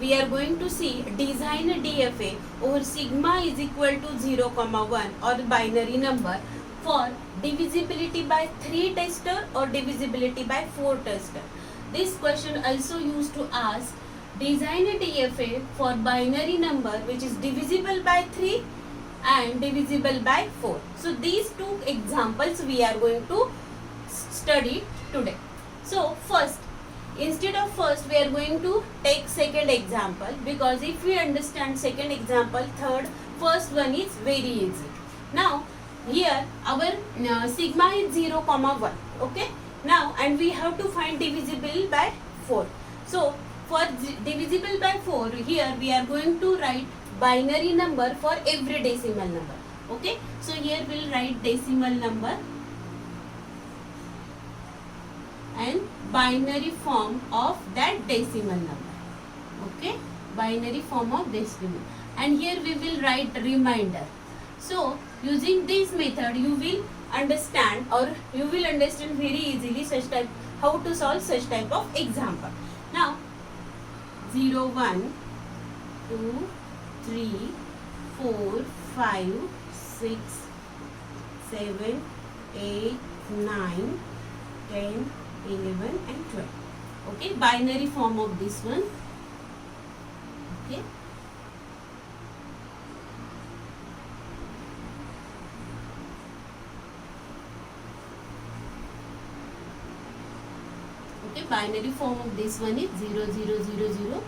we are going to see design a DFA over sigma is equal to 0, 1 or binary number for divisibility by 3 tester or divisibility by 4 tester. This question also used to ask design a DFA for binary number which is divisible by 3 and divisible by 4. So these two examples we are going to study today. So first, instead of first, we are going to take second example, because if we understand second example, first one is very easy. Now here our sigma is 0, 1. Okay. Now and we have to find divisible by 4. So for divisible by 4, here we are going to write binary number for every decimal number. Okay. So here we will write decimal number and binary form of that decimal number. Okay, binary form of decimal, and here we will write remainder. So using this method you will understand, or you will understand very easily such type, how to solve such type of example. Now 0, 1, 2, 3, 4, 5, 6, 7, 8, 9, 10, 11 and 12. Okay, binary form of this one. Okay. Okay, binary form of this one is 0, 0, 0, 0.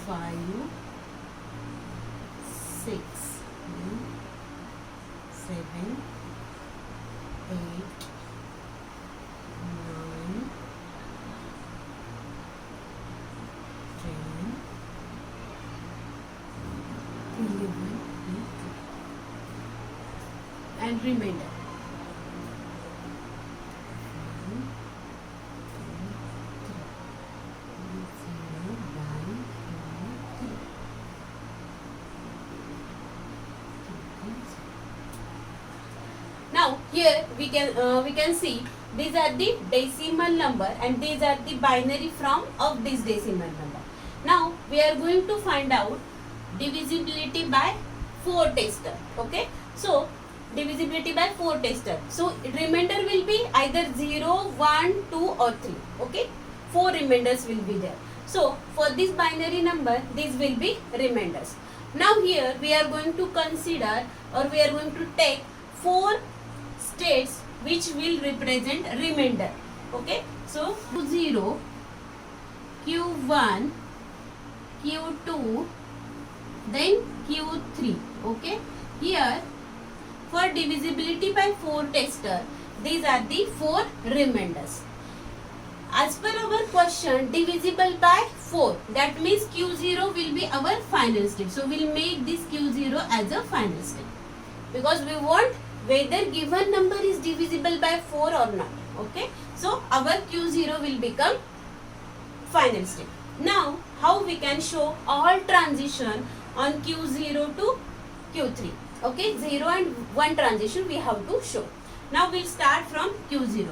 Five, 6, 7, 8, 9, 10, 11, and remainder. Now here we can see these are the decimal number and these are the binary form of this decimal number. Now we are going to find out divisibility by 4 tester. Okay, so divisibility by 4 tester. So remainder will be either 0, 1, 2 or 3. Okay, 4 remainders will be there. So for this binary number, these will be remainders. Now here we are going to consider, or we are going to take 4 states which will represent remainder. Okay, so Q0, Q1, Q2, then Q3. Okay, here for divisibility by 4 tester, these are the 4 remainders. As per our question, divisible by 4, that means Q0 will be our final state. So we will make this Q0 as a final state, because we want whether given number is divisible by 4 or not. Okay, so our Q0 will become final state. Now how we can show all transition on Q0 to Q3? Okay, 0 and 1 transition we have to show. Now we'll start from Q0.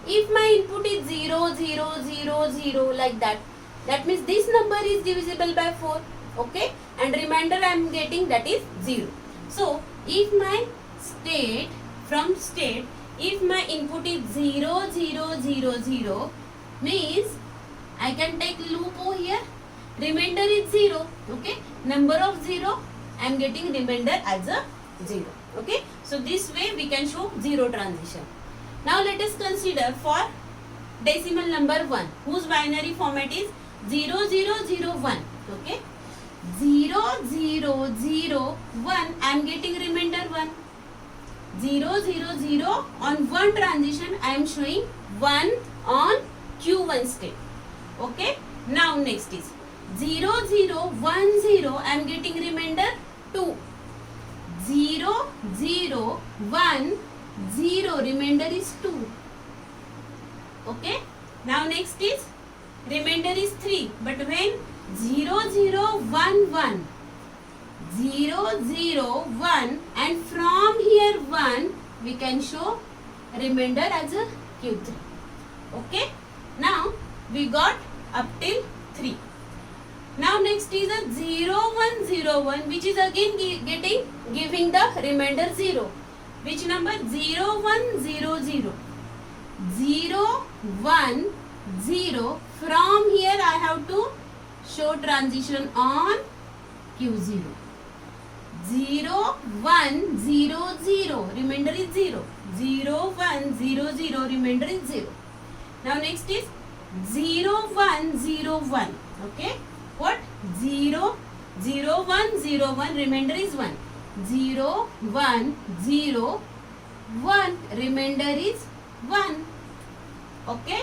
If my input is 0, 0, 0, 0 like that, that means this number is divisible by 4. Okay, and remainder I am getting, that is 0. So if my state, from state, if my input is 0, 0, 0, 0, means I can take loop over here, remainder is 0. Okay, number of 0, I am getting remainder as a 0. Okay, so this way we can show 0 transition. Now let us consider for decimal number 1, whose binary format is 0, 0, 0, 1. Okay, 0, 0, 0, 1, I am getting remainder 1. 0, 0, 0, on 1 transition I am showing 1 on Q1 state. Okay, now next is 0, 0, 1, 0, I am getting remainder 2. 0, 0, 1, 0, remainder is 2. Okay, now next is remainder is 3, but when 0, 0, 1, 1, 0, 0, 1, and from here 1 we can show remainder as a Q3. Okay. Now we got up till 3. Now next is a 0, 1, 0, 1, which is again giving the remainder 0. Which number? 0, 1, 0, 0. 0, 1, 0. From here I have to show transition on Q0. 0, 1, 0, 0. Remainder is 0. 0, 1, 0, 0. Remainder is 0. Now next is 0, 1, 0, 1. Okay. What? 0, 0, 1, 0, 1. Remainder is 1. 0, 1, 0, 1. Remainder is 1. Okay.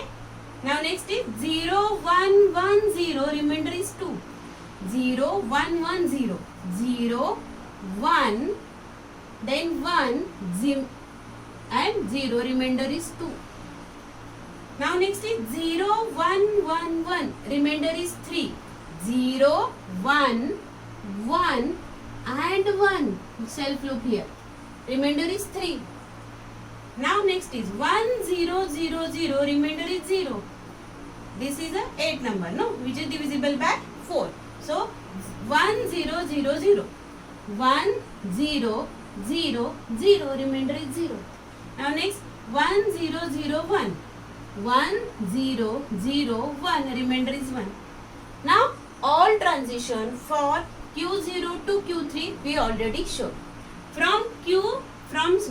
Now next is 0, 1, 1, 0. Remainder is 2. 0, 1, 1, 0. 0, 1. Then 1. And 0. Remainder is 2. Now next is 0, 1, 1, 1. Remainder is 3. 0, 1, 1 and 1. Self loop here. Remainder is 3. Now next is 1, 0, 0, 0. Remainder is 0. This is a 8 number, no? Which is divisible by 4. So 1, 0, 0, 0. 1, 0, 0, 0. Remainder is 0. Now next 1, 0, 0, 1. 1, 0, 0, 1. Remainder is 1. Now all transition for Q0 to Q3 we already showed. From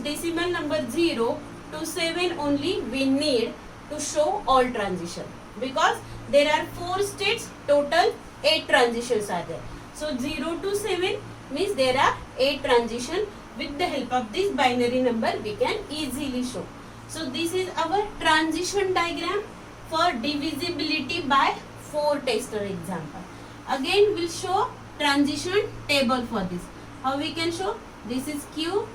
decimal number 0 to 7 only we need to show all transition, because there are 4 states, total 8 transitions are there. So 0 to 7 means there are 8 transition. With the help of this binary number we can easily show. So this is our transition diagram for divisibility by 4 tester example. Again we'll show transition table for this. How we can show? This is Q,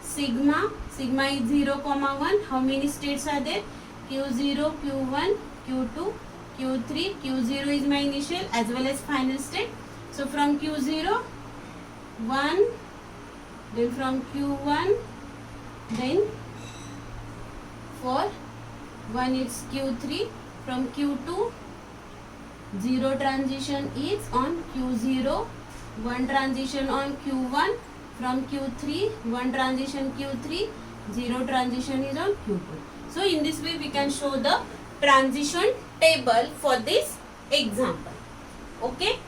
sigma is 0, 1. How many states are there? Q0, Q1, Q2, Q3. Q0 is my initial as well as final state. So from Q0, 1, then from Q1, then for 1 it's Q3, from Q2, 0 transition is on Q0, 1 transition on Q1, from Q3, 1 transition Q3, 0 transition is on Q2. So in this way we can show the transition table for this example. Okay.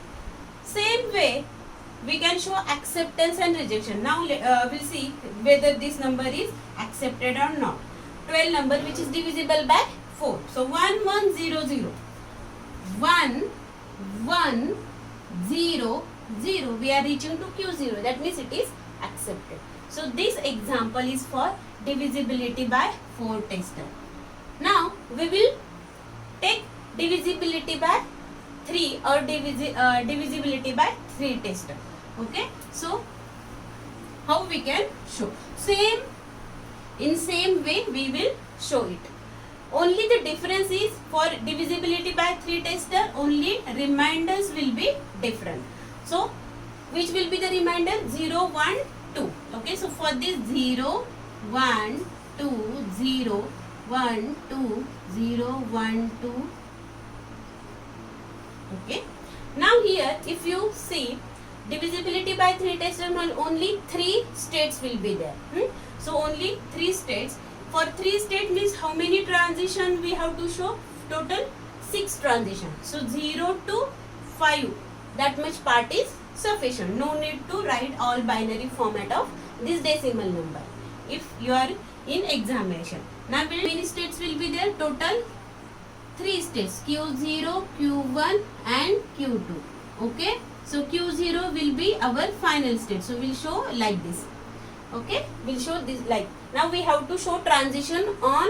Same way we can show acceptance and rejection. Now we'll see whether this number is accepted or not. 12 number which is divisible by 4. So 1, 1, 0, 0. 1, 1, 0, 0. We are reaching to Q0. That means it is accepted. So this example is for divisibility by 4 tester. Now we will take divisibility by 3 or divisibility by 3 tester. Okay. So how we can show? In same way we will show it. Only the difference is for divisibility by 3 tester, only reminders will be different. So which will be the reminder? 0, 1, 2. Okay. So for this 0, 1, 2, 0, 1, 2, 0, 1, 2. Okay. Now here if you see divisibility by 3 tester, only 3 states will be there. So only 3 states. For 3 states means how many transition we have to show? Total 6 transition. So 0 to 5. That much part is sufficient. No need to write all binary format of this decimal number if you are in examination. Now how many states will be there? Total 3 states. Q0, Q1 and Q2. Okay. So Q0 will be our final state. So we'll show like this. Okay. We'll show this like. Now we have to show transition on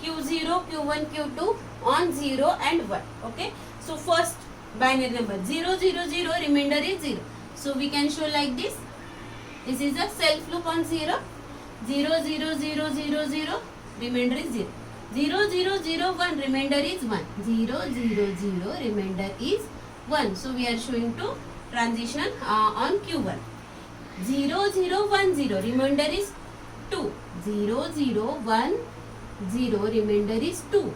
Q0, Q1, Q2 on 0 and 1. Okay. So first binary number 0, 0, 0. Remainder is 0. So we can show like this. This is a self loop on 0. 0, 0, 0, 0, 0. Remainder is 0. 0, 0, 0, 1. Remainder is 1. 0, 0, 0. Remainder is 1. So we are showing to transition on Q1. 0, 0, 1, 0. Remainder is 2. 0, 0, 1, 0. Remainder is 2.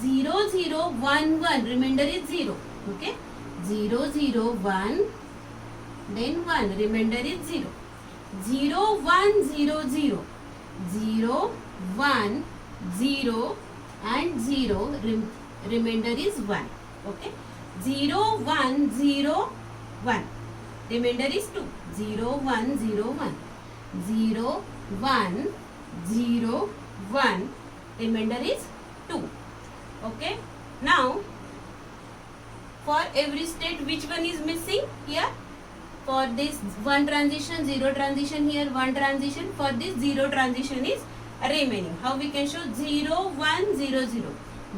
0, 0, 1, 1. Remainder is 0. Okay. 0, 0, 1. Then 1. Remainder is 0. 0, 1, 0, 0. 0, 1, 0 and 0. Remainder is 1. Okay. 0, 1, 0, 1. Remainder is 2. 0, 1, 0, 1. 0, 1, 0, 1. Remainder is 2. Okay. Now, for every state, which one is missing here? For this 1 transition, 0 transition, here 1 transition. For this 0 transition is remaining. How we can show? 0, 1, 0, 0.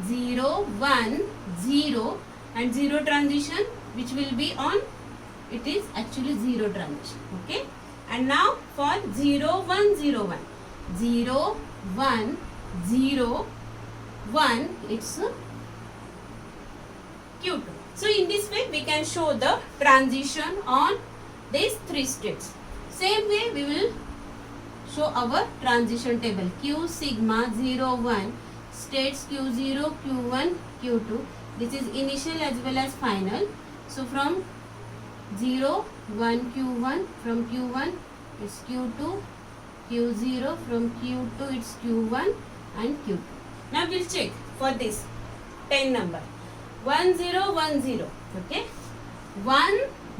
0, 1, 0 and 0 transition, which will be on, it is actually 0 transition. Okay. And now for 0, 1, 0, 1. 0, 1, 0, 1, it's Q2. So in this way we can show the transition on these 3 states. Same way we will show our transition table. Q sigma 0, 1, states Q0, Q1, Q2. This is initial as well as final. So from 0, 1, Q1, from Q1 it's Q2, Q0, from Q2 it's Q1 and Q2. Now we'll check for this 10 number. 1, 0, 1, 0. Okay. 1,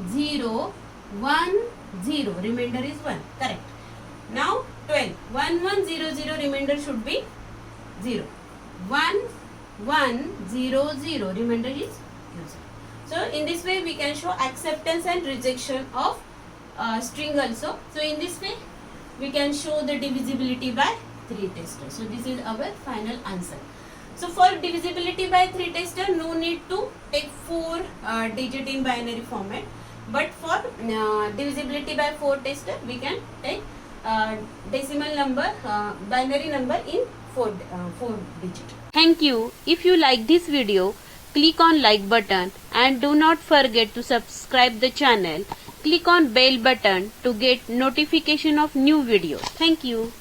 0, 1, 0. Remainder is 1. Correct. Now 12. 1, 1, 0, 0. Remainder should be 0. 1, 1, 0, 0. Remainder is 0. So in this way we can show acceptance and rejection of string also. So in this way we can show the divisibility by 3 tester. So this is our final answer. So for divisibility by 3 tester, no need to take 4 digit in binary format. But for divisibility by 4 tester, we can take decimal number, binary number in 4 digit. Thank you. If you like this video, click on like button and do not forget to subscribe the channel. Click on bell button to get notification of new videos. Thank you.